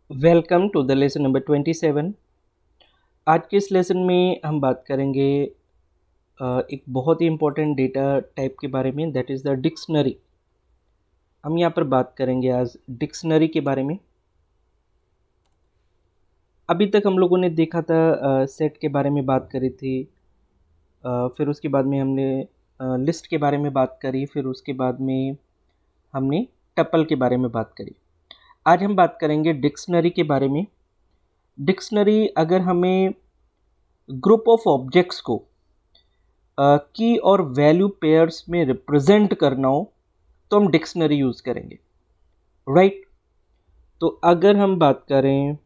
Welcome to the lesson number 27। आज के इस लेसन में हम बात करेंगे एक बहुत ही इम्पोर्टेंट डेटा टाइप के बारे में, दैट इज़ द डिक्शनरी। हम यहाँ पर बात करेंगे आज डिक्शनरी के बारे में। अभी तक हम लोगों ने देखा था सेट के बारे में बात करी थी, फिर उसके बाद में हमने लिस्ट के बारे में बात करी, फिर उसके बाद में हमने टपल के बारे में बात करी। आज हम बात करेंगे डिक्शनरी के बारे में। डिक्शनरी अगर हमें ग्रुप ऑफ ऑब्जेक्ट्स को की और वैल्यू पेयर्स में रिप्रेजेंट करना हो तो हम डिक्शनरी यूज़ करेंगे, राइट। तो अगर हम बात करें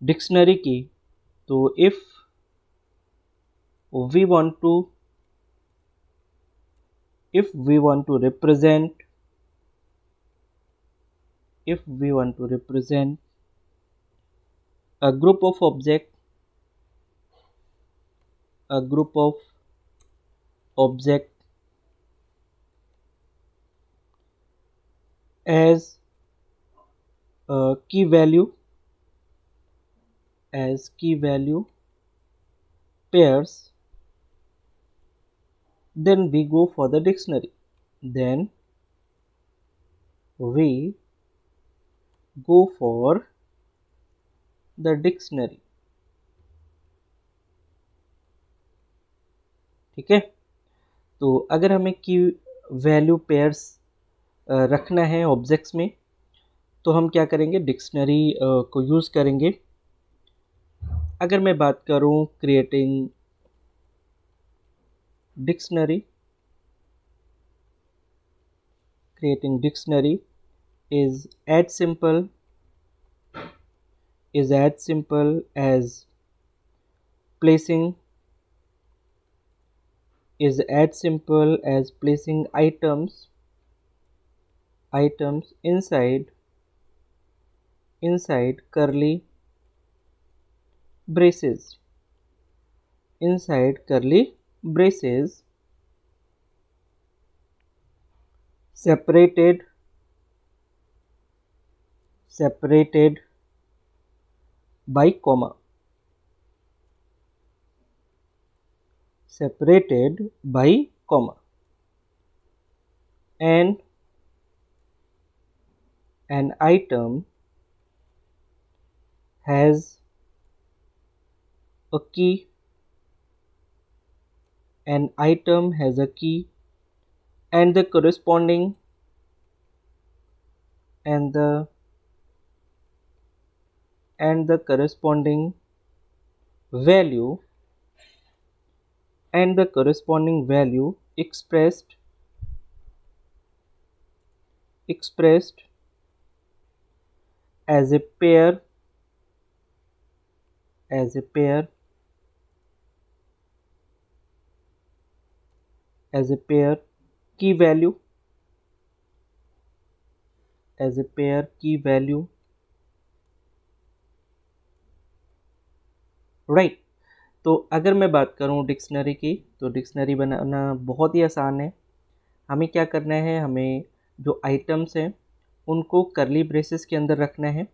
डिक्शनरी की, तो if we want to represent a group of object as key value pairs, then we go for the dictionary. ठीक है। तो अगर हमें की वैल्यू पेयर्स रखना है ऑब्जेक्ट्स में, तो हम क्या करेंगे, डिक्शनरी को यूज़ करेंगे। अगर मैं बात करूं creating dictionary is as simple as placing items inside curly braces separated by comma, and an item has a key and the corresponding value expressed as a pair key value right. तो अगर मैं बात करूं dictionary की, तो dictionary बनाना बहुत ही आसान है। हमें क्या करना है, हमें जो आइटम्स हैं उनको करली ब्रेसेस के अंदर रखना है।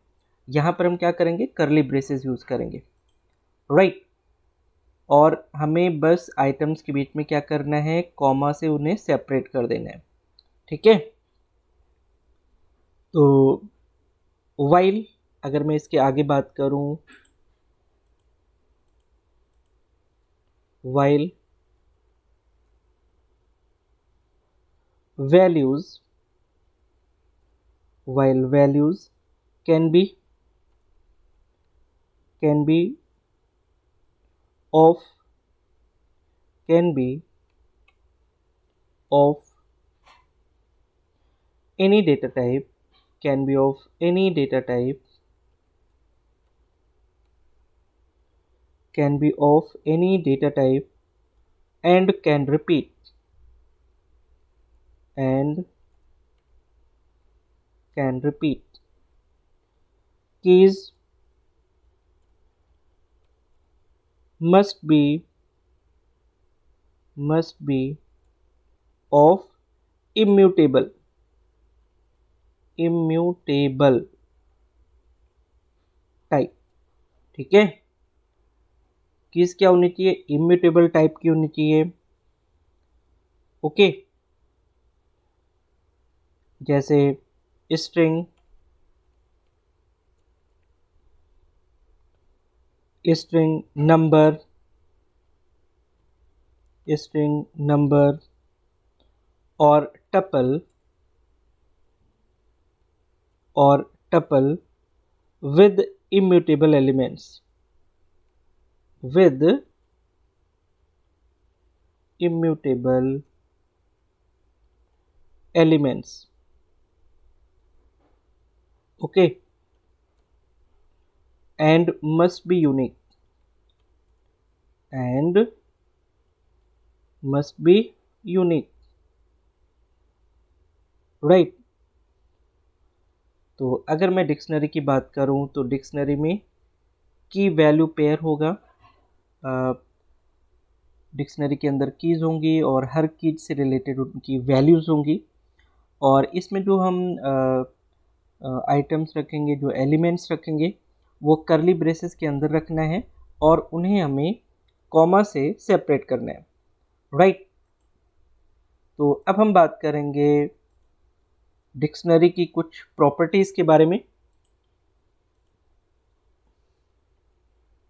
यहाँ पर हम क्या करेंगे, करली ब्रेसेस यूज़ करेंगे, राइट। और हमें बस आइटम्स के बीच में क्या करना है, कॉमा से उन्हें सेपरेट कर देना है, ठीक है। तो वाइल अगर मैं इसके आगे बात करूं, while values can be of any data type and can repeat keys must be of immutable ठीक है। कीज क्या होनी चाहिए, इम्यूटेबल टाइप की होनी चाहिए। ओके, जैसे string, string number, string number और टपल, और tuple with immutable elements, with immutable elements. Okay, and must be unique, and must be unique, right? तो अगर मैं डिक्शनरी की बात करूं तो डिक्शनरी में की वैल्यू पेयर होगा। डिक्शनरी के अंदर कीज होंगी और हर कीज से रिलेटेड उनकी वैल्यूज़ होंगी, और इसमें जो हम आइटम्स रखेंगे, जो एलिमेंट्स रखेंगे, वो करली ब्रेसेस के अंदर रखना है और उन्हें हमें कॉमा से सेपरेट करना है, राइट। तो अब हम बात करेंगे डिक्शनरी की कुछ प्रॉपर्टीज़ के बारे में।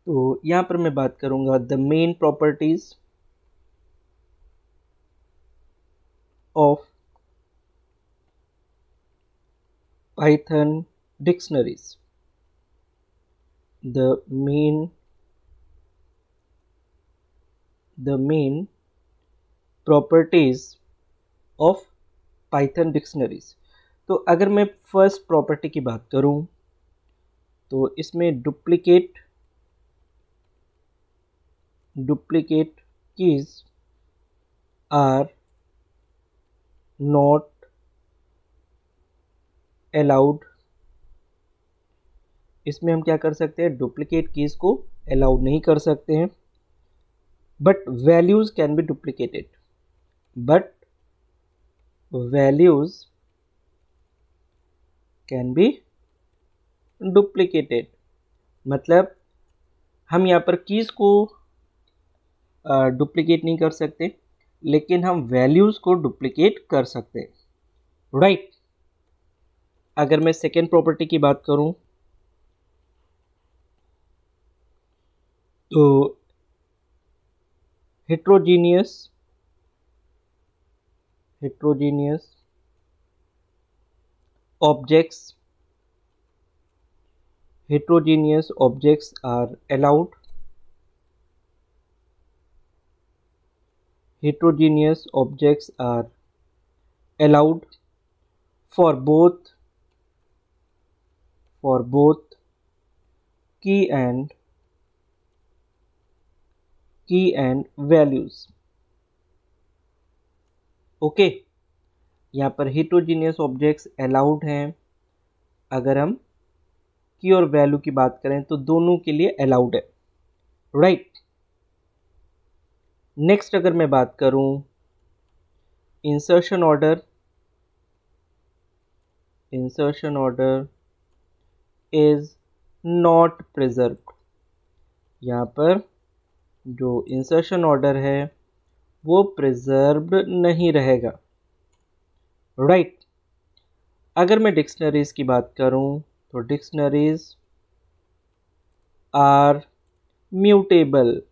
तो यहाँ पर मैं बात करूँगा the main properties of Python dictionaries. the main properties of Python dictionaries। तो अगर मैं फर्स्ट प्रॉपर्टी की बात करूं तो इसमें duplicate keys are not allowed. इसमें हम क्या कर सकते हैं, डुप्लीकेट कीज को अलाउड नहीं कर सकते हैं, but values can be duplicated, but values can be duplicated. मतलब हम यहाँ पर कीज को डुप्लीकेट नहीं कर सकते, लेकिन हम वैल्यूज को डुप्लीकेट कर सकते हैं, राइट। अगर मैं सेकेंड प्रॉपर्टी की बात करूं तो heterogeneous objects are allowed. Heterogeneous objects are allowed for both key and values. Okay, यहाँ पर heterogeneous objects allowed हैं। अगर हम की और वैल्यू की बात करें तो दोनों के लिए अलाउड है, राइट। नेक्स्ट अगर मैं बात करूं insertion order is not preserved. यहाँ पर जो इंसर्शन ऑर्डर है वो प्रिजर्व्ड नहीं रहेगा, राइट। अगर मैं डिक्शनरीज की बात करूं तो डिक्शनरीज आर म्यूटेबल,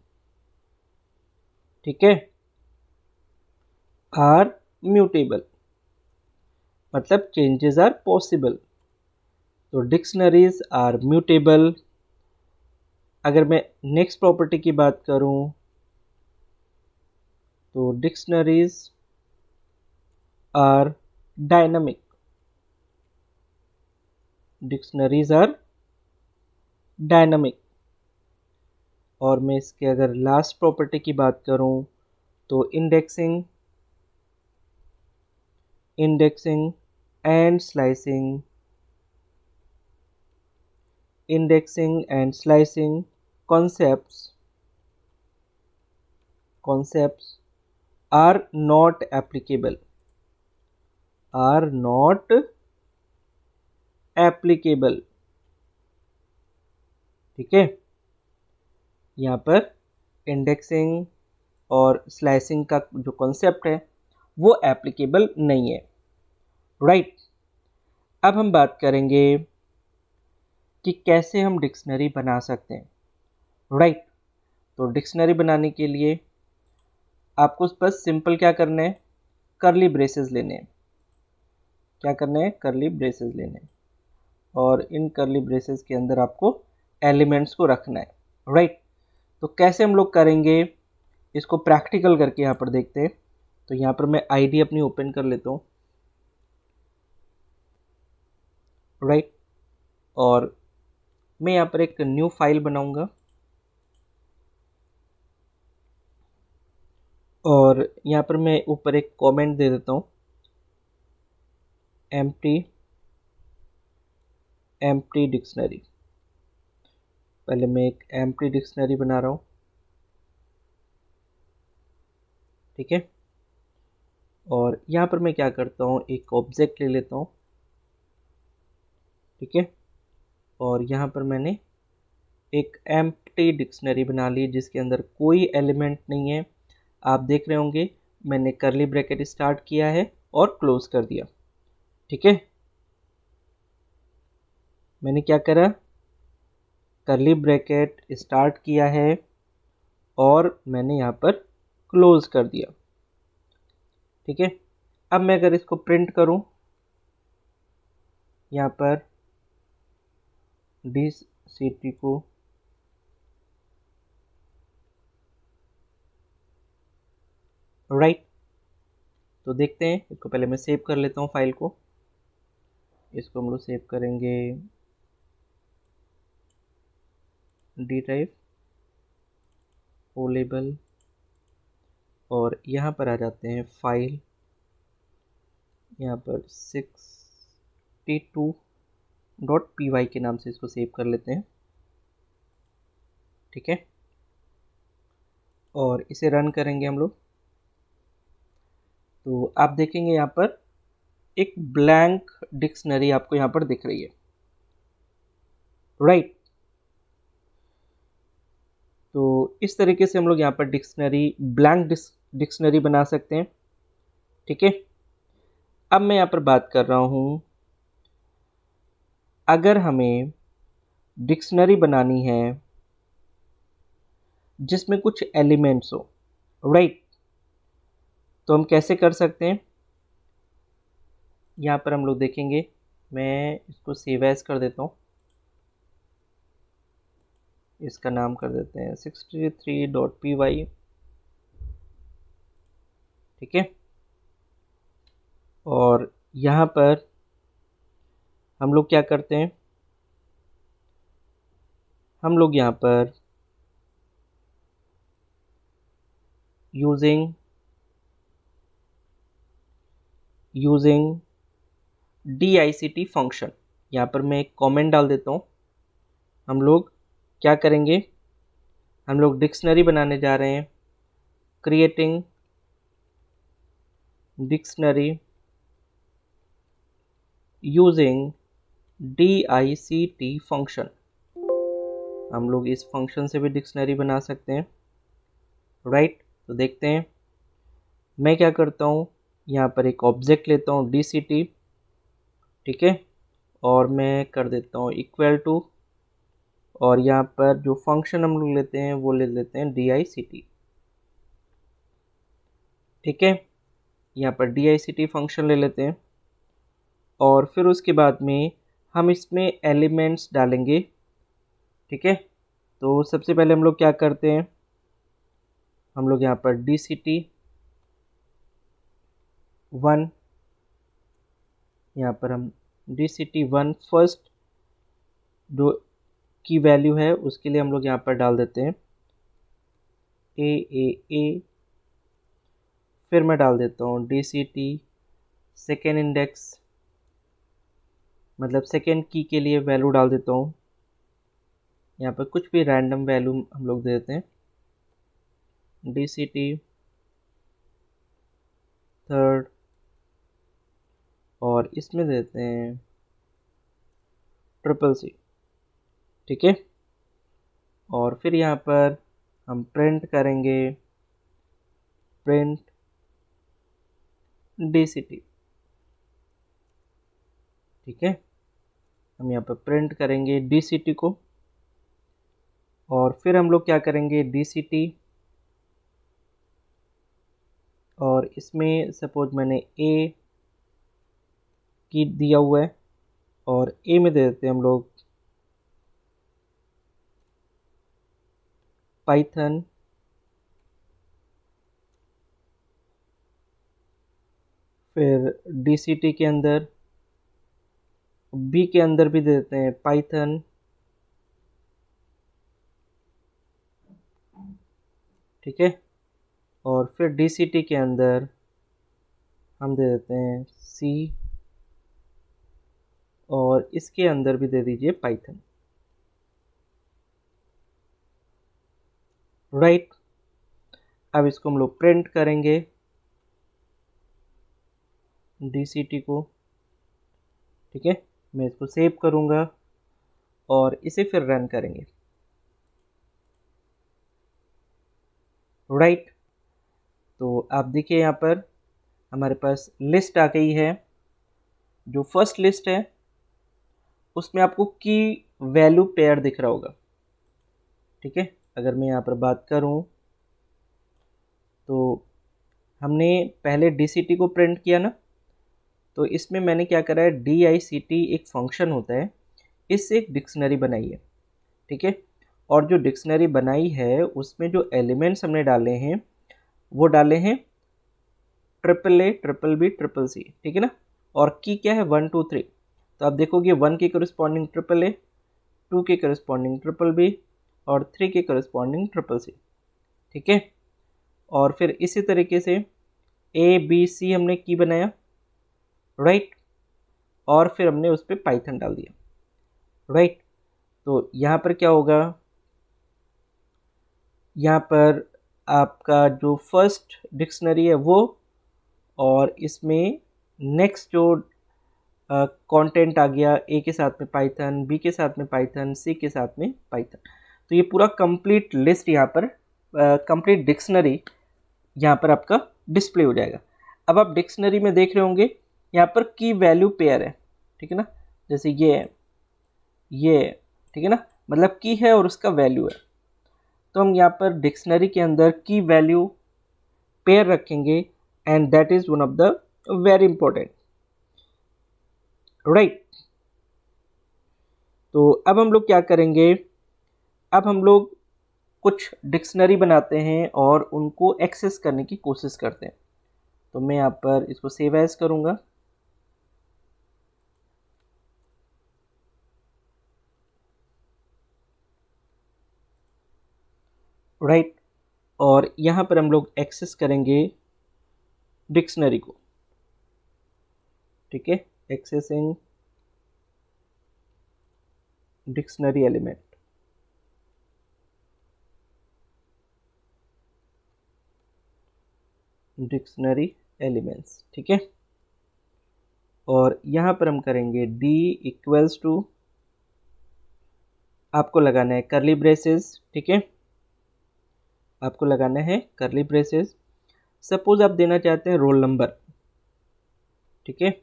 ठीक है, आर म्यूटेबल मतलब चेंजेस आर पॉसिबल। तो डिक्शनरीज आर म्यूटेबल। अगर मैं नेक्स्ट प्रॉपर्टी की बात करूं तो डिक्शनरीज आर डायनामिक। और मैं इसके अगर लास्ट प्रॉपर्टी की बात करूं तो indexing and slicing concepts are not applicable, ठीक है। यहाँ पर इंडेक्सिंग और स्लाइसिंग का जो कॉन्सेप्ट है वो एप्लीकेबल नहीं है, राइट। अब हम बात करेंगे कि कैसे हम डिक्शनरी बना सकते हैं, राइट। तो डिक्शनरी बनाने के लिए आपको बस सिंपल क्या करना है, करली ब्रेसेस लेने हैं। क्या करना है, करली ब्रेसेस लेने हैं, और इन करली ब्रेसेस के अंदर आपको एलिमेंट्स को रखना है, राइट। तो कैसे हम लोग करेंगे इसको प्रैक्टिकल करके यहाँ पर देखते हैं। तो यहाँ पर मैं आईडी अपनी ओपन कर लेता हूँ, राइट। और मैं यहाँ पर एक न्यू फाइल बनाऊंगा, और यहाँ पर मैं ऊपर एक कमेंट दे देता हूँ, एम्प्टी डिक्शनरी। पहले मैं एक एम्प्टी डिक्शनरी बना रहा हूँ, ठीक है। और यहाँ पर मैं क्या करता हूँ, एक ऑब्जेक्ट ले लेता हूँ, ठीक है। और यहाँ पर मैंने एक एम्प्टी डिक्शनरी बना ली जिसके अंदर कोई एलिमेंट नहीं है। आप देख रहे होंगे मैंने करली ब्रैकेट स्टार्ट किया है और क्लोज कर दिया, ठीक है। मैंने क्या करा, करली ब्रैकेट स्टार्ट किया है और मैंने यहाँ पर क्लोज कर दिया, ठीक है। अब मैं अगर इसको प्रिंट करूँ, यहाँ पर DCT को राइट, तो देखते हैं। इसको पहले मैं सेव कर लेता हूँ फाइल को। इसको हम लोग सेव करेंगे डी ड्राइव, ओ लेबल, और यहाँ पर आ जाते हैं फाइल, यहाँ पर 62.py के नाम से इसको सेव कर लेते हैं, ठीक है। और इसे रन करेंगे हम लोग, तो आप देखेंगे यहाँ पर एक ब्लैंक डिक्शनरी आपको यहाँ पर दिख रही है, राइट। तो इस तरीके से हम लोग यहाँ पर डिक्शनरी, ब्लैंक डिक्शनरी बना सकते हैं, ठीक है। अब मैं यहाँ पर बात कर रहा हूँ, अगर हमें डिक्शनरी बनानी है जिसमें कुछ एलिमेंट्स हो, राइट, तो हम कैसे कर सकते हैं। यहाँ पर हम लोग देखेंगे, मैं इसको सेव एज कर देता हूँ, इसका नाम कर देते हैं 63.py, ठीक है। और यहाँ पर हम लोग क्या करते हैं, हम लोग यहाँ पर यूजिंग DICT फंक्शन, यहाँ पर मैं एक कमेंट डाल देता हूँ। हम लोग क्या करेंगे, हम लोग डिक्शनरी बनाने जा रहे हैं, creating dictionary using DICT function. हम लोग इस फंक्शन से भी डिक्शनरी बना सकते हैं, राइट। तो देखते हैं, मैं क्या करता हूँ, यहाँ पर एक ऑब्जेक्ट लेता हूँ DCT, ठीक है। और मैं कर देता हूँ इक्वल टू, और यहाँ पर जो फंक्शन हम लोग लेते हैं वो ले लेते हैं DICT, ठीक है। यहाँ पर DICT फंक्शन ले लेते हैं, और फिर उसके बाद में हम इसमें एलिमेंट्स डालेंगे, ठीक है। तो सबसे पहले हम लोग क्या करते हैं, हम लोग यहाँ पर DCT1, यहाँ पर हम DCT1 फर्स्ट जो की वैल्यू है उसके लिए हम लोग यहाँ पर डाल देते हैं AAA, फिर मैं डाल देता हूँ DCT सेकेंड इंडेक्स, मतलब सेकेंड की के लिए वैल्यू डाल देता हूँ, यहाँ पर कुछ भी रैंडम वैल्यू हम लोग दे देते हैं, DCT थर्ड, और इसमें देते हैं CCC, ठीक है। और फिर यहाँ पर हम प्रिंट करेंगे प्रिंट DCT। ठीक है, हम यहाँ पर प्रिंट करेंगे DCT को, और फिर हम लोग क्या करेंगे DCT, और इसमें सपोज मैंने A की दिया हुआ है, और A में दे देते हैं हम लोग पाइथन, फिर DCT के अंदर B के अंदर भी दे देते हैं पाइथन, ठीक है, और फिर DCT के अंदर हम दे देते हैं C, और इसके अंदर भी दे दीजिए पाइथन। राइट, अब इसको हम लोग प्रिंट करेंगे DCT को। ठीक है, मैं इसको सेव करूंगा और इसे फिर रन करेंगे। राइट, तो आप देखिए यहाँ पर हमारे पास लिस्ट आ गई है। जो फर्स्ट लिस्ट है उसमें आपको की वैल्यू पेयर दिख रहा होगा। ठीक है, अगर मैं यहाँ पर बात करूँ तो हमने पहले DCT को प्रिंट किया ना, तो इसमें मैंने क्या करा है, DICT एक फंक्शन होता है, इससे एक डिक्शनरी बनाई है। ठीक है, और जो डिक्शनरी बनाई है उसमें जो एलिमेंट्स हमने डाले हैं वो डाले हैं AAA, BBB, CCC। ठीक है ना, और की क्या है 1 2 3। तो आप देखोगे 1 के करस्पॉन्डिंग AAA, 2 के करस्पॉन्डिंग BBB, और 3 के करस्पॉन्डिंग CCC। ठीक है, और फिर इसी तरीके से ABC हमने की बनाया। राइट, और फिर हमने उस पर पाइथन डाल दिया। राइट, तो यहाँ पर क्या होगा, यहाँ पर आपका जो फर्स्ट डिक्शनरी है वो, और इसमें नेक्स्ट जो कंटेंट आ गया, ए के साथ में पाइथन, बी के साथ में पाइथन, सी के साथ में पाइथन। तो ये पूरा कंप्लीट लिस्ट यहाँ पर, कंप्लीट डिक्शनरी यहाँ पर आपका डिस्प्ले हो जाएगा। अब आप डिक्शनरी में देख रहे होंगे यहाँ पर की वैल्यू पेयर है। ठीक है ना, जैसे ये है, ये है, ठीक है ना, मतलब की है और उसका वैल्यू है। तो हम यहाँ पर डिक्शनरी के अंदर की वैल्यू पेयर रखेंगे, and that is one of the very important. Right, तो अब हम लोग क्या करेंगे, अब हम लोग कुछ डिक्शनरी बनाते हैं और उनको एक्सेस करने की कोशिश करते हैं। तो मैं यहाँ पर इसको सेव एज करूँगा। राइट, और यहाँ पर हम लोग एक्सेस करेंगे डिक्शनरी को। ठीक है, accessing dictionary element. Dictionary elements, ठीक है, और यहाँ पर हम करेंगे D इक्वल्स टू, आपको लगाना है करली ब्रेसेस। ठीक है, आपको लगाना है करली ब्रेसेस। सपोज आप देना चाहते हैं रोल नंबर। ठीक है,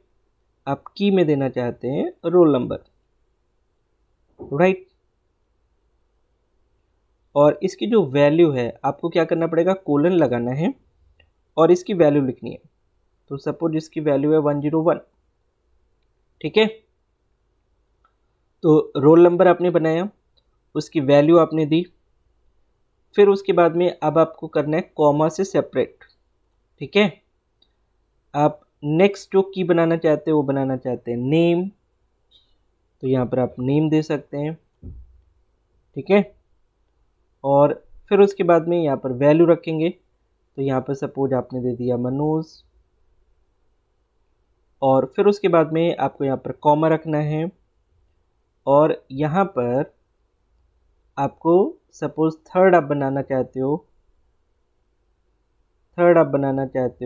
आप की में देना चाहते हैं रोल नंबर। राइट, और इसकी जो वैल्यू है आपको क्या करना पड़ेगा, कोलन लगाना है और इसकी वैल्यू लिखनी है। तो सपोज इसकी वैल्यू है 101। ठीक है, तो रोल नंबर आपने बनाया, उसकी वैल्यू आपने दी, फिर उसके बाद में अब आपको करना है कॉमा से सेपरेट। ठीक है, आप नेक्स्ट जो की बनाना चाहते हैं वो बनाना चाहते हैं नेम, तो यहाँ पर आप नेम दे सकते हैं। ठीक है, और फिर उसके बाद में यहाँ पर वैल्यू रखेंगे। तो यहाँ पर सपोज आपने दे दिया मनोज, और फिर उसके बाद में आपको यहाँ पर कॉमा रखना है, और यहाँ पर आपको सपोज थर्ड आप बनाना चाहते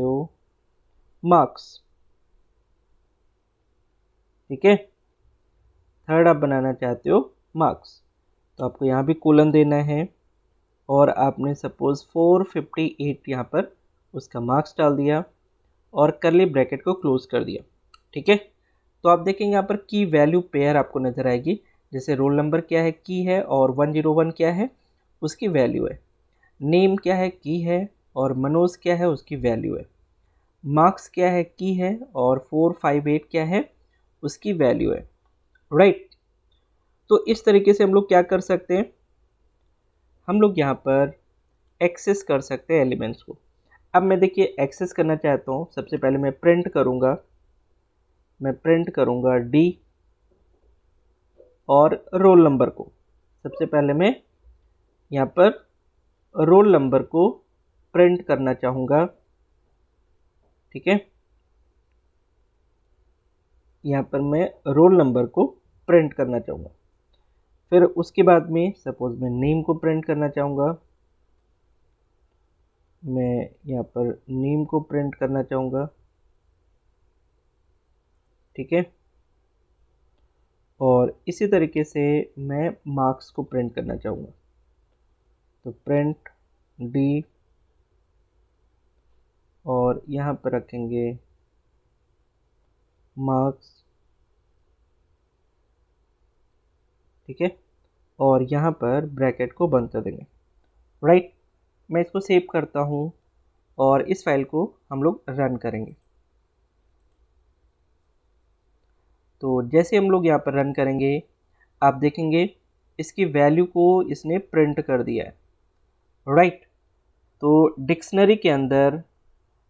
हो, मार्क्स। ठीक है, थर्ड आप बनाना चाहते हो मार्क्स, तो आपको यहाँ भी कोलन देना है, और आपने सपोज़ 458 यहाँ पर उसका मार्क्स डाल दिया और कर्ली ब्रैकेट को क्लोज़ कर दिया, ठीक है। तो आप देखेंगे यहाँ पर की वैल्यू पेयर आपको नज़र आएगी, जैसे रोल नंबर क्या है की है और 101 क्या है उसकी वैल्यू है, नेम क्या है की है और मनोज क्या है उसकी वैल्यू है, मार्क्स क्या है की है और 458 क्या है उसकी वैल्यू है, राइट। तो इस तरीके से हम लोग क्या कर सकते हैं, हम लोग यहाँ पर एक्सेस कर सकते हैं एलिमेंट्स को। अब मैं देखिए एक्सेस करना चाहता हूँ, सबसे पहले मैं प्रिंट करूँगा डी और रोल नंबर को। सबसे पहले मैं यहाँ पर रोल नंबर को प्रिंट करना चाहूँगा, ठीक है। यहाँ पर मैं रोल नंबर को प्रिंट करना चाहूँगा। फिर उसके बाद में सपोज मैं नेम को प्रिंट करना चाहूँगा, मैं यहाँ पर नेम को प्रिंट करना चाहूँगा, ठीक है। और इसी तरीके से मैं मार्क्स को प्रिंट करना चाहूँगा, तो प्रिंट डी और यहाँ पर रखेंगे मार्क्स, ठीक है। और यहाँ पर ब्रैकेट को बंद कर देंगे, राइट। मैं इसको सेव करता हूँ और इस फाइल को हम लोग रन करेंगे। तो जैसे हम लोग यहाँ पर रन करेंगे आप देखेंगे इसकी वैल्यू को इसने प्रिंट कर दिया है, राइट। तो डिक्शनरी के अंदर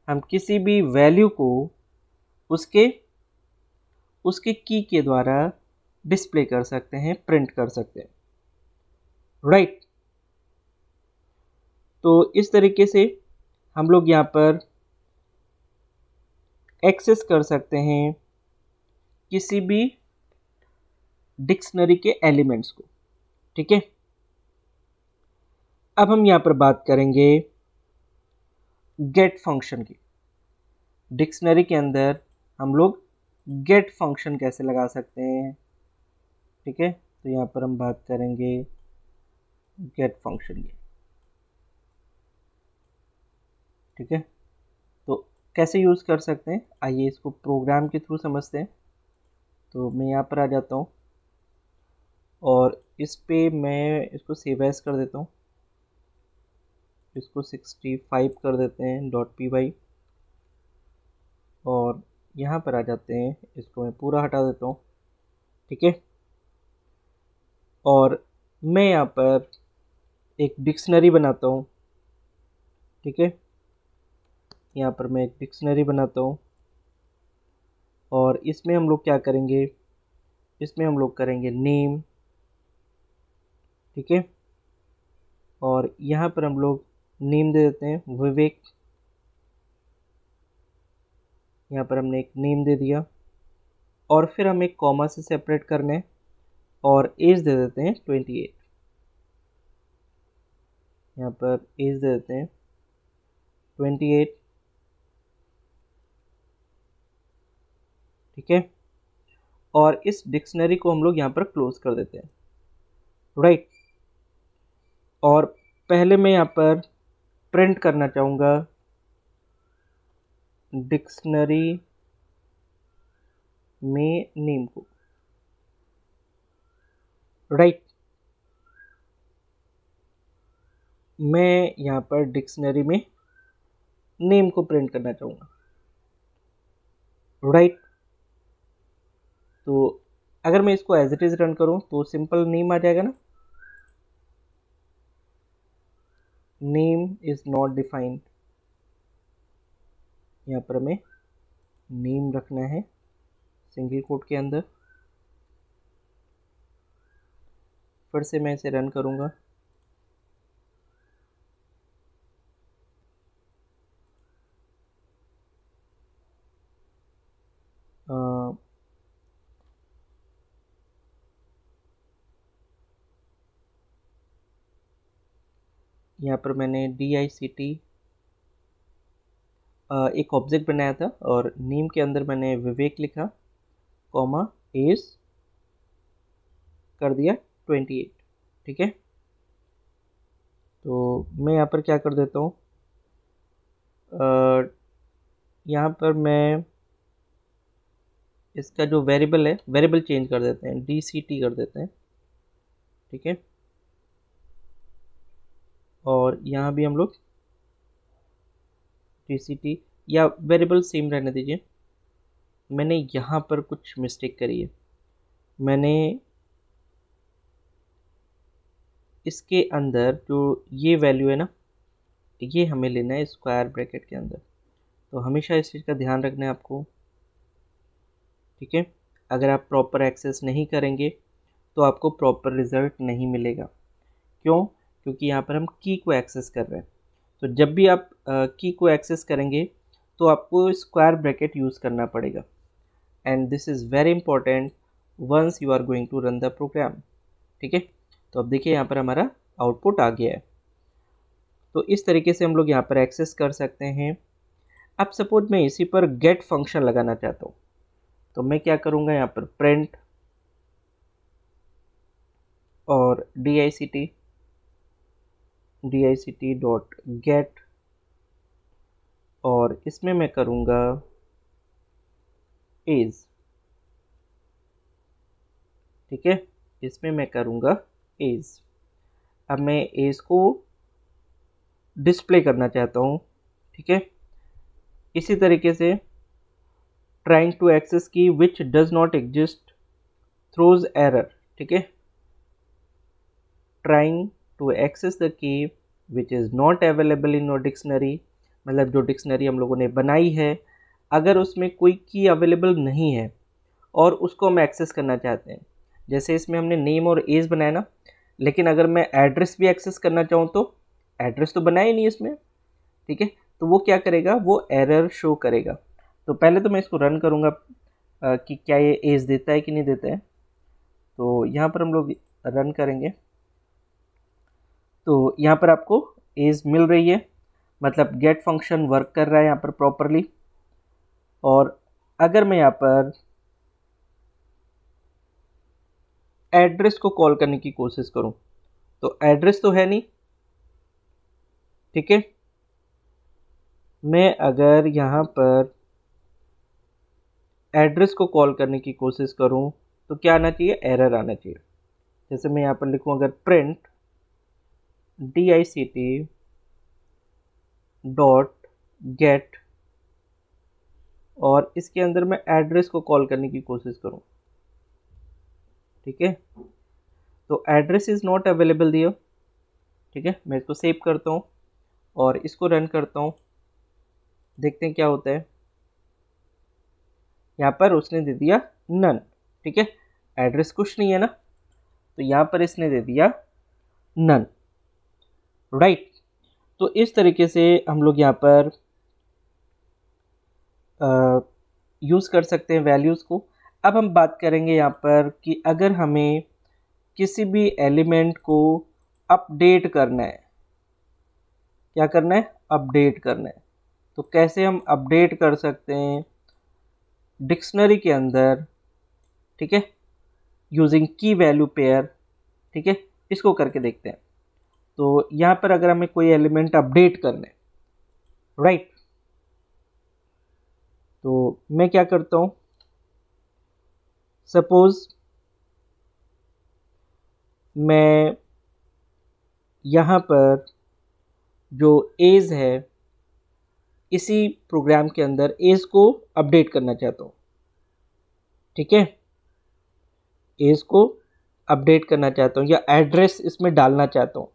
हम किसी भी वैल्यू को उसके उसके की के द्वारा डिस्प्ले कर सकते हैं, प्रिंट कर सकते हैं, राइट। तो इस तरीके से हम लोग यहाँ पर एक्सेस कर सकते हैं किसी भी डिक्शनरी के एलिमेंट्स को, ठीक है। अब हम यहाँ पर बात करेंगे गेट फंक्शन की। डिक्शनरी के अंदर हम लोग गेट फंक्शन कैसे लगा सकते हैं, ठीक है। तो यहाँ पर हम बात करेंगे गेट फंक्शन की, ठीक है। तो कैसे यूज़ कर सकते हैं, आइए इसको प्रोग्राम के थ्रू समझते हैं। तो मैं यहाँ पर आ जाता हूँ और इस पे मैं इसको सेव एज कर देता हूँ, इसको 65 कर देते हैं .py और यहाँ पर आ जाते हैं, इसको मैं पूरा हटा देता हूँ, ठीक है। और मैं यहाँ पर एक डिक्शनरी बनाता हूँ, ठीक है। यहाँ पर मैं एक डिक्शनरी बनाता हूँ और इसमें हम लोग क्या करेंगे, इसमें हम लोग करेंगे नेम, ठीक है। और यहाँ पर हम लोग नेम दे देते हैं विवेक, यहाँ पर हमने एक नेम दे दिया और फिर हम एक कॉमा से सेपरेट करने और एज दे देते हैं 28, यहाँ पर एज दे देते हैं 28, ठीक है। और इस डिक्शनरी को हम लोग यहाँ पर क्लोज कर देते हैं, राइट। और पहले मैं यहाँ पर प्रिंट करना चाहूँगा डिक्शनरी में नेम को, राइट। मैं यहाँ पर डिक्शनरी में नेम को प्रिंट करना चाहूँगा, राइट। तो अगर मैं इसको एज इट इज़ रन करूँ तो सिंपल नेम आ जाएगा ना, नेम इज़ नॉट डिफाइंड, यहाँ पर हमें नेम रखना है सिंगल कोट के अंदर। फिर से मैं इसे रन करूँगा, यहाँ पर मैंने DICT एक ऑब्जेक्ट बनाया था और नेम के अंदर मैंने विवेक लिखा, कॉमा एज कर दिया 28, ठीक है। तो मैं यहाँ पर क्या कर देता हूँ, यहाँ पर मैं इसका जो वेरिएबल है, वेरिएबल चेंज कर देते हैं, DCT कर देते हैं, ठीक है। और यहाँ भी हम लोग DCT, या वेरिएबल सेम रहने दीजिए। मैंने यहाँ पर कुछ मिस्टेक करी है, मैंने इसके अंदर जो ये वैल्यू है ना, ये हमें लेना है स्क्वायर ब्रैकेट के अंदर। तो हमेशा इस चीज़ का ध्यान रखना है आपको, ठीक है। अगर आप प्रॉपर एक्सेस नहीं करेंगे तो आपको प्रॉपर रिजल्ट नहीं मिलेगा। क्यों? क्योंकि यहाँ पर हम की को एक्सेस कर रहे हैं। तो जब भी आप की को एक्सेस करेंगे तो आपको स्क्वायर ब्रैकेट यूज़ करना पड़ेगा, and this is very important once you are going to run the program, ठीक है। तो अब देखिए यहाँ पर हमारा आउटपुट आ गया है। तो इस तरीके से हम लोग यहाँ पर एक्सेस कर सकते हैं। अब सपोज मैं इसी पर गेट फंक्शन लगाना चाहता हूँ, तो मैं क्या करूँगा, यहाँ पर प्रिंट और dict डॉट गेट, और इसमें मैं करूँगा एज, ठीक है। इसमें मैं करूँगा एज। अब मैं एज को डिस्प्ले करना चाहता हूँ, ठीक है। इसी तरीके से trying to access key which does not exist throws error, ठीक है। Trying to access the key which is not available in your dictionary, मतलब जो डिक्शनरी हम लोगों ने बनाई है, अगर उसमें कोई की अवेलेबल नहीं है और उसको हम एक्सेस करना चाहते हैं। जैसे इसमें हमने नेम और एज बनाया ना, लेकिन अगर मैं एड्रेस भी एक्सेस करना चाहूँ तो एड्रेस तो बनाया ही नहीं इसमें, ठीक है। तो वो क्या करेगा, वो एरर शो करेगा। तो पहले तो मैं इसको रन करूँगा कि क्या ये एज देता है कि नहीं देता है। तो यहाँ पर हम लोग रन करेंगे, तो यहाँ पर आपको एज मिल रही है, मतलब गेट फंक्शन वर्क कर रहा है यहाँ पर प्रॉपरली। और अगर मैं यहाँ पर एड्रेस को कॉल करने की कोशिश करूँ तो एड्रेस तो है नहीं, ठीक है। मैं अगर यहाँ पर एड्रेस को कॉल करने की कोशिश करूँ तो क्या आना चाहिए, एरर आना चाहिए। जैसे मैं यहाँ पर लिखूँ अगर प्रिंट dict डॉट गेट, और इसके अंदर मैं एड्रेस को कॉल करने की कोशिश करूँ, ठीक है। तो एड्रेस इज़ नॉट अवेलेबल दिया, ठीक है। मैं इसको सेव करता हूँ और इसको रन करता हूँ, देखते हैं क्या होता है। यहाँ पर उसने दे दिया नन, ठीक है। एड्रेस कुछ नहीं है ना, तो यहाँ पर इसने दे दिया नन, राइट। तो इस तरीके से हम लोग यहाँ पर यूज़ कर सकते हैं वैल्यूज़ को। अब हम बात करेंगे यहाँ पर कि अगर हमें किसी भी एलिमेंट को अपडेट करना है, क्या करना है, अपडेट करना है। तो कैसे हम अपडेट कर सकते हैं डिक्शनरी के अंदर, ठीक है, यूजिंग की वैल्यू पेयर, ठीक है। इसको करके देखते हैं। तो यहाँ पर अगर हमें कोई एलिमेंट अपडेट करना है, राइट, तो मैं क्या करता हूँ, सपोज मैं यहाँ पर जो एज है, इसी प्रोग्राम के अंदर एज को अपडेट करना चाहता हूँ, ठीक है। एज को अपडेट करना चाहता हूँ या एड्रेस इसमें डालना चाहता हूँ,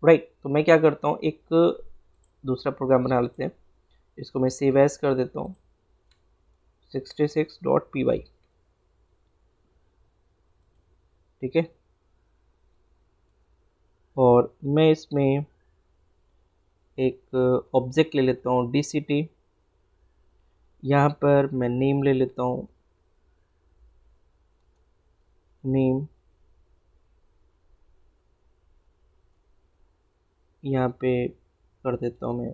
राइट। तो मैं क्या करता हूँ, एक दूसरा प्रोग्राम बना लेते हैं, इसको मैं सेव एज कर देता हूँ 66.py, ठीक है। और मैं इसमें एक ऑब्जेक्ट ले लेता हूँ DCT, यहाँ पर मैं नेम ले लेता हूँ, नेम, यहाँ पे कर देता हूँ मैं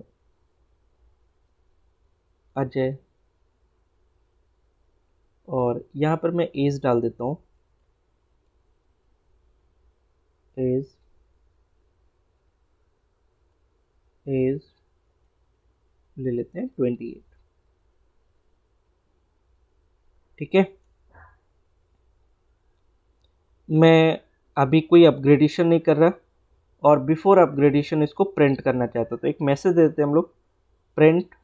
अजय, और यहाँ पर मैं एज डाल देता हूँ, एज एज ले लेते हैं 28। ठीक है, मैं अभी कोई अपग्रेडेशन नहीं कर रहा और बिफोर अपग्रेडेशन इसको प्रिंट करना चाहता हूँ, तो एक मैसेज देते हैं हम लोग, print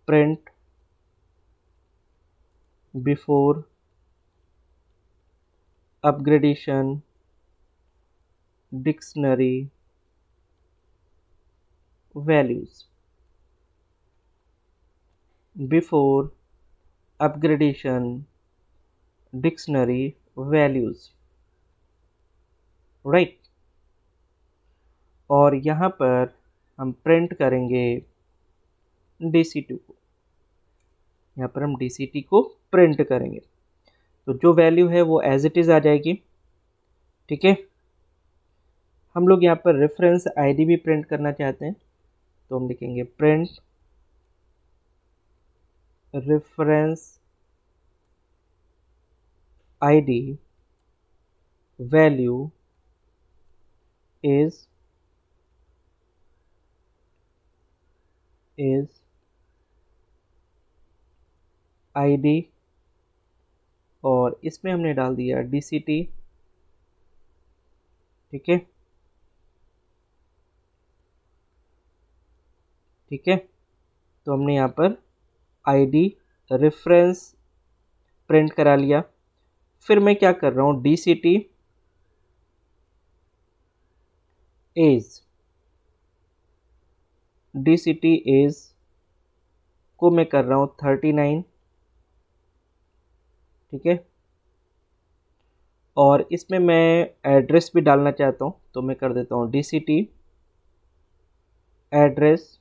print before upgradation dictionary values, before upgradation dictionary values, right. और यहाँ पर हम प्रिंट करेंगे DC2 को, यहाँ पर हम DCT को प्रिंट करेंगे, तो जो वैल्यू है वो एज इट इज़ आ जाएगी। ठीक है, हम लोग यहाँ पर रेफरेंस आईडी भी प्रिंट करना चाहते हैं, तो हम लिखेंगे print reference ID value is ID, और इसमें हमने डाल दिया DCT। ठीक है, ठीक है, तो हमने यहाँ पर आईडी रेफरेंस प्रिंट करा लिया। फिर मैं क्या कर रहा हूँ, DCT एज को मैं कर रहा हूँ 39। ठीक है, और इसमें मैं एड्रेस भी डालना चाहता हूँ, तो मैं कर देता हूँ DCT एड्रेस,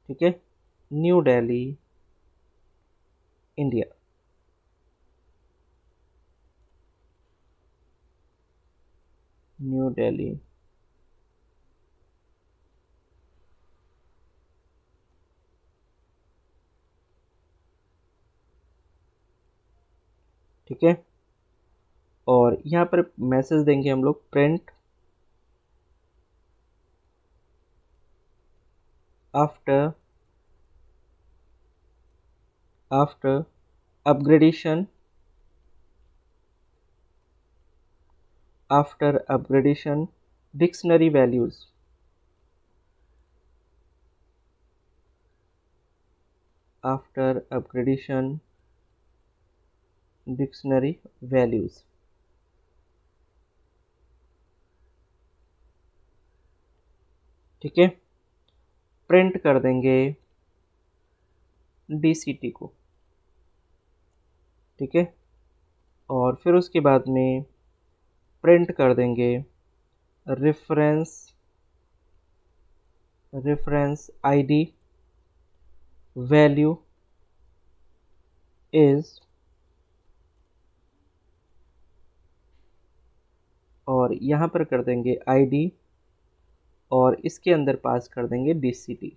ठीक है, new Delhi India. New Delhi ठीक है, और यहाँ पर मैसेज देंगे हम लोग, print after upgradation dictionary values, after upgradation dictionary values. ठीक है, प्रिंट कर देंगे DCT को। ठीक है, और फिर उसके बाद में प्रिंट कर देंगे रेफरेंस आईडी वैल्यू इज, और यहाँ पर कर देंगे आईडी और इसके अंदर पास कर देंगे DCT।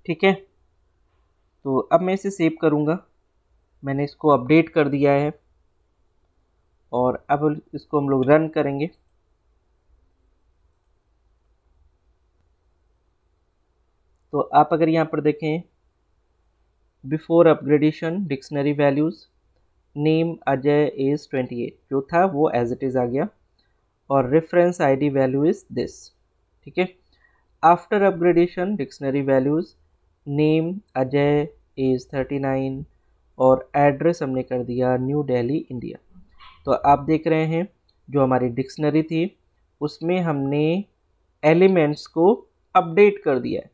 ठीक है, तो अब मैं इसे सेव करूँगा, मैंने इसको अपडेट कर दिया है और अब इसको हम लोग रन करेंगे। तो आप अगर यहाँ पर देखें, before upgradation dictionary values, name Ajay age 28 जो था वो एज इट इज़ आ गया, और reference ID value is this. ठीक है, after upgradation dictionary values, name Ajay age 39 और एड्रेस हमने कर दिया न्यू दिल्ली इंडिया। तो आप देख रहे हैं जो हमारी डिक्शनरी थी उसमें हमने एलिमेंट्स को अपडेट कर दिया है,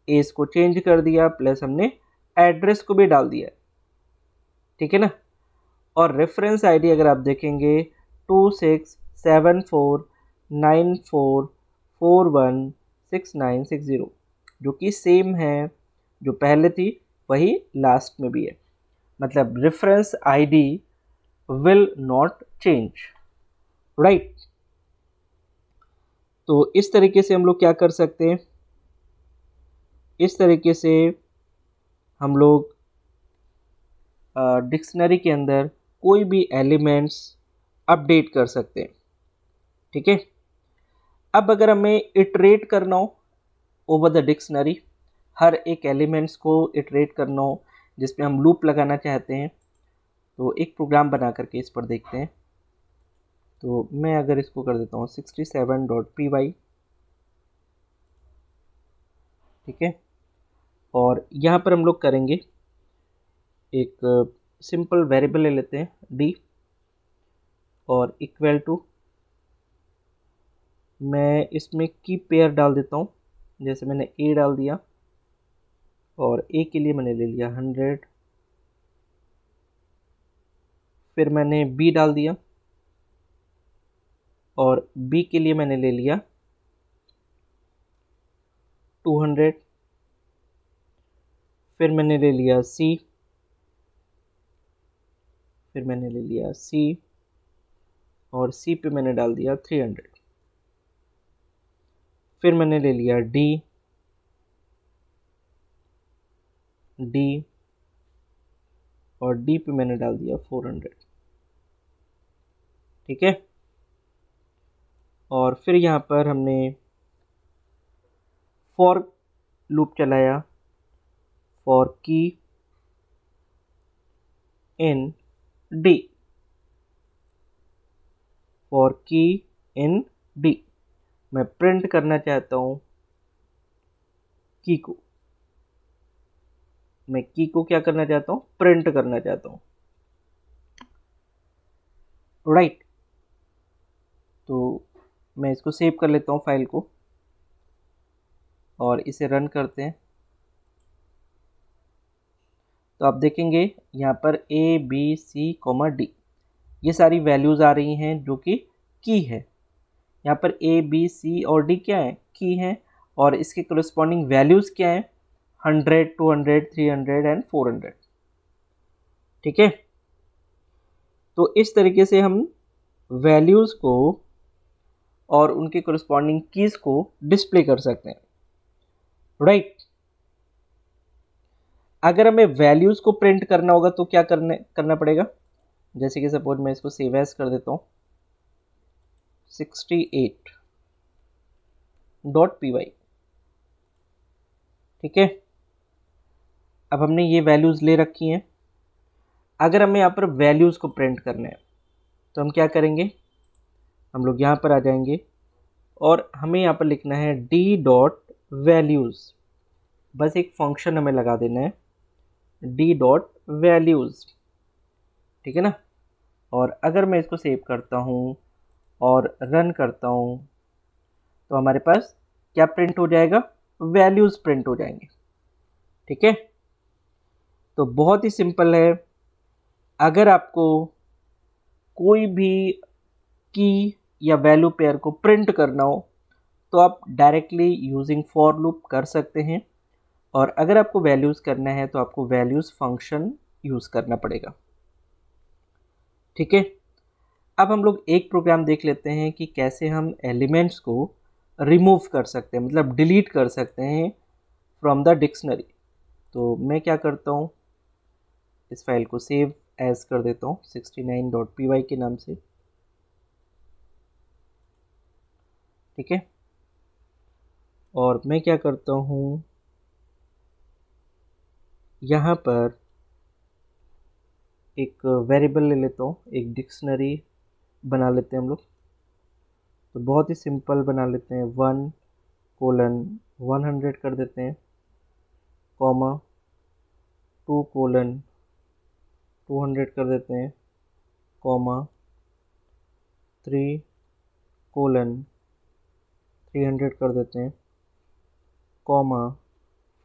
एज को चेंज कर दिया, प्लस हमने एड्रेस को भी डाल दिया। ठीक है ना, और रेफरेंस आईडी अगर आप देखेंगे 267494416960, जो कि सेम है जो पहले थी वही लास्ट में भी है, मतलब reference ID will not change, right. तो इस तरीके से हम लोग क्या कर सकते हैं, इस तरीके से हम लोग डिक्शनरी के अंदर कोई भी एलिमेंट्स अपडेट कर सकते हैं। ठीक है, अब अगर हमें इटरेट करना हो ओवर द डिक्शनरी, हर एक एलिमेंट्स को इटरेट करना हो जिसमें हम लूप लगाना चाहते हैं, तो एक प्रोग्राम बना करके इस पर देखते हैं। तो मैं अगर इसको कर देता हूँ 67.py, ठीक है, और यहाँ पर हम लोग करेंगे एक सिंपल वेरिएबल ले लेते हैं d और इक्वल टू, मैं इसमें की पेयर डाल देता हूँ। जैसे मैंने a डाल दिया और a के लिए मैंने ले लिया 100, फिर मैंने b डाल दिया और b के लिए मैंने ले लिया 200, फिर मैंने ले लिया c, फिर मैंने ले लिया c और c पे मैंने डाल दिया 300, फिर मैंने ले लिया d और d पे मैंने डाल दिया 400। ठीक है, और फिर यहाँ पर हमने फॉर लूप चलाया फॉर की इन d, फॉर की इन d, मैं प्रिंट करना चाहता हूँ की को, मैं की को क्या करना चाहता हूँ, प्रिंट करना चाहता हूँ। राइट, तो मैं इसको सेव कर लेता हूँ फाइल को और इसे रन करते हैं। तो आप देखेंगे यहाँ पर a b c d ये सारी वैल्यूज़ आ रही हैं जो कि की है। यहाँ पर a b c और d क्या है, की है, और इसके corresponding वैल्यूज़ क्या हैं, 100, 200, 300 एंड 400। ठीक है, तो इस तरीके से हम वैल्यूज़ को और उनके corresponding कीज़ को डिस्प्ले कर सकते हैं। राइट, अगर हमें वैल्यूज़ को प्रिंट करना होगा तो क्या करना पड़ेगा, जैसे कि सपोज मैं इसको सेव एज कर देता हूँ 68.py। ठीक है, अब हमने ये वैल्यूज़ ले रखी हैं। अगर हमें यहाँ पर वैल्यूज़ को प्रिंट करना है तो हम क्या करेंगे, हम लोग यहाँ पर आ जाएंगे और हमें यहाँ पर लिखना है d.values, बस एक फंक्शन हमें लगा देना है d.values। ठीक है ना, और अगर मैं इसको सेव करता हूँ और रन करता हूँ तो हमारे पास क्या प्रिंट हो जाएगा, वैल्यूज़ प्रिंट हो जाएंगे। ठीक है, तो बहुत ही सिंपल है। अगर आपको कोई भी की या वैल्यू पेयर को प्रिंट करना हो तो आप डायरेक्टली यूजिंग फॉर लूप कर सकते हैं, और अगर आपको वैल्यूज़ करना है तो आपको वैल्यूज़ फंक्शन यूज़ करना पड़ेगा। ठीक है, अब हम लोग एक प्रोग्राम देख लेते हैं कि कैसे हम एलिमेंट्स को रिमूव कर सकते हैं, मतलब डिलीट कर सकते हैं फ्रॉम द डिक्शनरी। तो मैं क्या करता हूँ, इस फाइल को सेव एज कर देता हूँ 69.py के नाम से। ठीक है, और मैं क्या करता हूँ, यहाँ पर एक वेरिएबल ले लेता हूँ, एक डिक्शनरी बना लेते हैं हम लोग। तो बहुत ही सिंपल बना लेते हैं, 1:100 कर देते हैं, कॉमा 2:200 कर देते हैं, कॉमा 3:300 कर देते हैं, कॉमा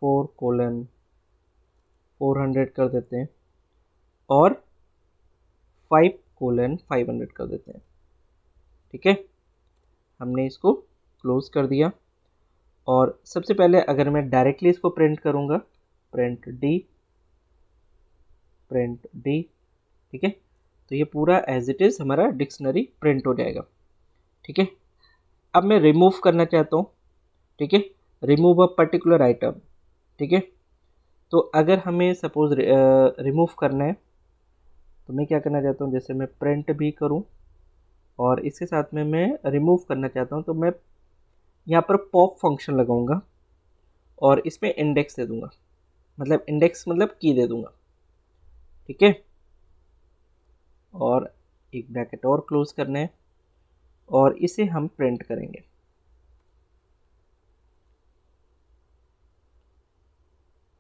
4:400 कर देते हैं, और 5:500 कर देते हैं। ठीक है, हमने इसको क्लोज कर दिया। और सबसे पहले अगर मैं डायरेक्टली इसको प्रिंट करूँगा, प्रिंट डी, ठीक है, तो ये पूरा एज इट इज़ हमारा डिक्शनरी प्रिंट हो जाएगा। ठीक है, अब मैं रिमूव करना चाहता हूँ। ठीक है, रिमूव अ पर्टिकुलर आइटम, ठीक है। तो अगर हमें सपोज रिमूव करना है तो मैं क्या करना चाहता हूँ, जैसे मैं प्रिंट भी करूँ और इसके साथ में मैं रिमूव करना चाहता हूँ, तो मैं यहाँ पर पॉप फंक्शन लगाऊंगा और इसमें इंडेक्स दे दूंगा, मतलब इंडेक्स मतलब की दे दूंगा, ठीक है। और एक ब्रैकेट और क्लोज करना है और इसे हम प्रिंट करेंगे,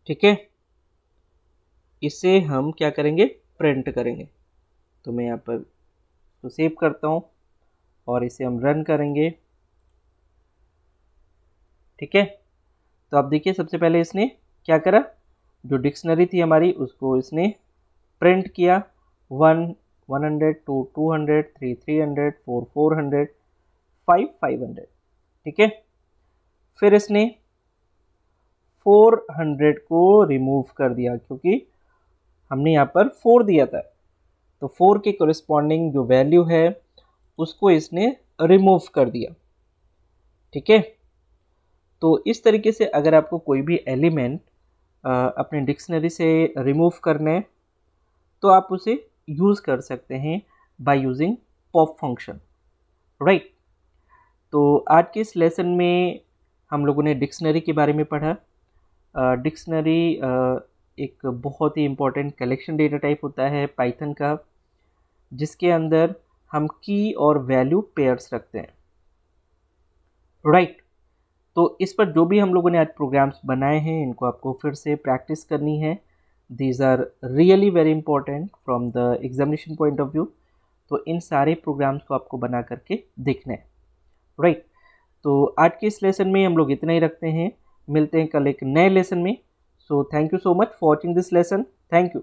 ठीक है। इसे हम क्या करेंगे, प्रिंट करेंगे। तो मैं यहाँ पर तो सेव करता हूँ और इसे हम रन करेंगे, ठीक है। तो आप देखिए सबसे पहले इसने क्या करा, जो डिक्शनरी थी हमारी उसको इसने प्रिंट किया, 100 टू 200 300 400 500, ठीक है। फिर इसने 400 को रिमूव कर दिया क्योंकि हमने यहाँ पर 4 दिया था, तो 4 के कोरिस्पॉन्डिंग जो वैल्यू है उसको इसने रिमूव कर दिया, ठीक है। तो इस तरीके से अगर आपको कोई भी एलिमेंट अपने डिक्शनरी से रिमूव करना है तो आप उसे यूज़ कर सकते हैं by using pop function, right. तो आज के इस लेसन में हम लोगों ने डिक्शनरी के बारे में पढ़ा। डिक्शनरी एक बहुत ही इम्पोर्टेंट कलेक्शन डेटा टाइप होता है पाइथन का, जिसके अंदर हम की और वैल्यू पेयर्स रखते हैं, राइट। तो इस पर जो भी हम लोगों ने आज प्रोग्राम्स बनाए हैं इनको आपको फिर से प्रैक्टिस करनी है। These are really very important from the examination point of view. तो इन सारे प्रोग्राम्स को आपको बना करके देखना है, राइट। तो आज के इस लेसन में हम लोग इतना ही रखते हैं, मिलते हैं कल एक नए लेसन में। So thank you so much for watching this lesson, thank you.